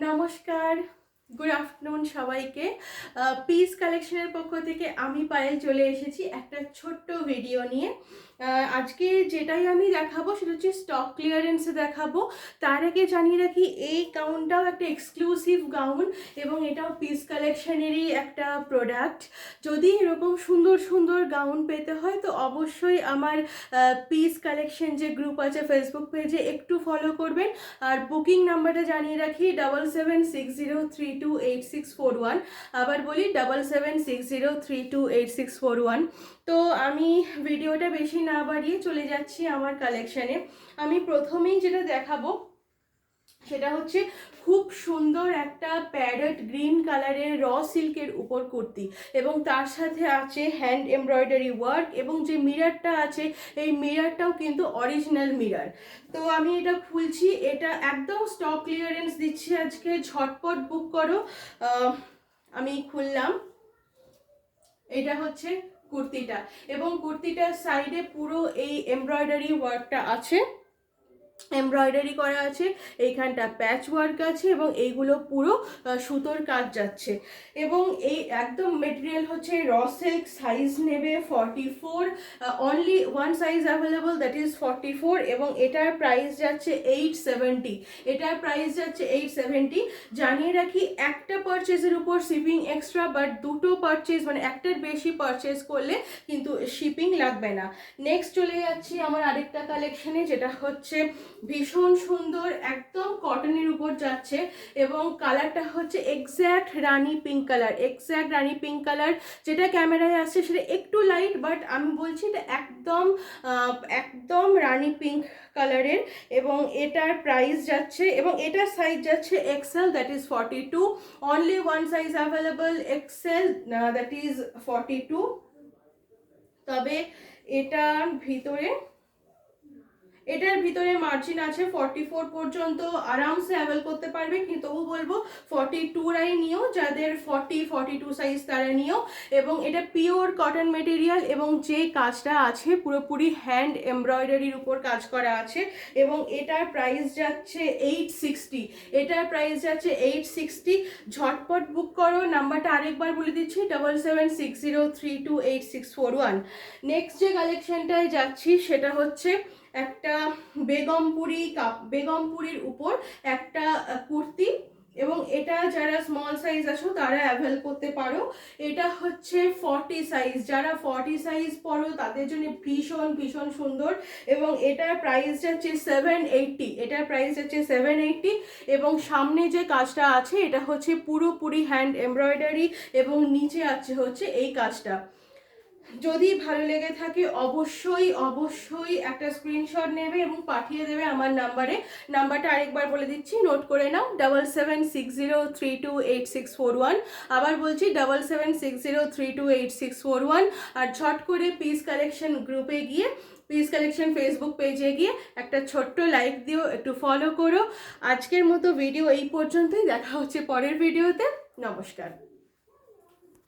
নমস্কার, good afternoon সবাইকে। Piece কালেকশনের পক্ষ থেকে আমি পায়েল চলে এসেছি একটা ছোট্ট ভিডিও নিয়ে। আজকে যেটাই আমি দেখাবো সেটা হচ্ছে স্টক ক্লিয়ারেন্সে দেখাবো। তার আগে জানিয়ে রাখি এই গাউনটাও একটা এক্সক্লুসিভ গাউন এবং এটাও পিস কালেকশনেরই একটা প্রোডাক্ট। যদি এরকম সুন্দর সুন্দর গাউন পেতে হয় তো অবশ্যই আমার পিস কালেকশন যে গ্রুপ আছে ফেসবুক পেজে একটু ফলো করবেন। আর বুকিং নাম্বারটা জানিয়ে রাখি 7760328641। আবার বলি 7760328641। তো আমি ভিডিওটা বেশি না বাড়িয়ে চলে যাচ্ছি আমার কালেকশানে। আমি প্রথমেই যেটা দেখাবো সেটা হচ্ছে খুব সুন্দর একটা প্যারট গ্রিন কালারের র সিল্কের উপর কুর্তি এবং তার সাথে আছে হ্যান্ড এমব্রয়ডারি ওয়ার্ক এবং যে মিররটা আছে এই মিররটাও কিন্তু অরিজিনাল মিরর। তো আমি এটা খুলছি, এটা একদম স্টক ক্লিয়ারেন্স দিচ্ছি আজকে, ঝটপট বুক করো। আমি খুললাম, এটা হচ্ছে কুর্তিটা এবং কুর্তিটার সাইডে পুরো এই এমব্রয়ডারি ওয়ার্কটা আছে, এমব্রয়ডারি করা আছে, এইখানটা প্যাচ ওয়ার্ক আছে এবং এইগুলো পুরো সুতোর কাজ যাচ্ছে এবং এই একদম মেটেরিয়াল হচ্ছে র সিল্ক। সাইজ নেবে 44, only one size available, that is 44 এবং এটার প্রাইস যাচ্ছে 870। এটার প্রাইস যাচ্ছে 870। জানিয়ে রাখি একটা পারচেজের উপর শিপিং এক্সট্রা, বাট দুটো পারচেজ মানে একটার বেশি পারচেজ করলে কিন্তু শিপিং লাগবে না। নেক্সট চলে যাচ্ছি আমার আরেকটা কালেকশনে, যেটা হচ্ছে ভীষণ সুন্দর একদম কটনের উপর যাচ্ছে এবং কালারটা হচ্ছে এক্স্যাক্ট রানী পিঙ্ক কালার, এক্স্যাক্ট রানী পিঙ্ক কালার। যেটা ক্যামেরায় আসছে সেটা একটু লাইট, বাট আমি বলছি এটা একদম একদম রানী পিঙ্ক কালারের এবং এটার প্রাইস যাচ্ছে এবং এটার সাইজ যাচ্ছে XL, that is 42। Only one size available, XL, that is 42। তবে এটার ভিতরে মার্জিন আছে 44 পর্যন্ত আরামসে অ্যাভেল করতে পারবে, কিন্তু তবু বলবো 42রাই নিও, যাদের 42 সাইজ তারা নিও। এবং এটা পিওর কটন মেটেরিয়াল এবং যে কাজটা আছে পুরোপুরি হ্যান্ড এমব্রয়ডারির উপর কাজ করা আছে এবং এটার প্রাইস যাচ্ছে 860। এটার প্রাইস যাচ্ছে 860। ঝটপট বুক করো, নাম্বারটা আরেকবার বলে দিচ্ছি 7760328641। নেক্সট যে কালেকশনটায় যাচ্ছি সেটা হচ্ছে একটা বেগমপুরির উপর একটা কুর্তি এবং এটা যারা স্মল সাইজ আছো তারা অ্যাভেল করতে পারো। এটা হচ্ছে 40 সাইজ, যারা 40 সাইজ পরো তাদের জন্য ভীষণ ভীষণ সুন্দর এবং এটার প্রাইস যাচ্ছে 780। এটার প্রাইস যাচ্ছে 780 এবং সামনে যে কাজটা আছে এটা হচ্ছে পুরোপুরি হ্যান্ড এমব্রয়ডারি এবং নিচে আছে হচ্ছে এই কাজটা। যদি ভালো লেগে থাকে অবশ্যই অবশ্যই একটা স্ক্রিনশট নেবে এবং পাঠিয়ে দেবে আমার নাম্বারে। নাম্বারটা আরেকবার বলে দিচ্ছি, নোট করে নাও 7760328641। আবার বলছি 7760328641। আর ঝট করে পিস কালেকশন গ্রুপে গিয়ে, পিস কালেকশন ফেসবুক পেজে গিয়ে একটা ছোট্ট লাইক দিও, একটু ফলো করো। আজকের মতো ভিডিও এই পর্যন্তই, দেখা হচ্ছে পরের ভিডিওতে। নমস্কার।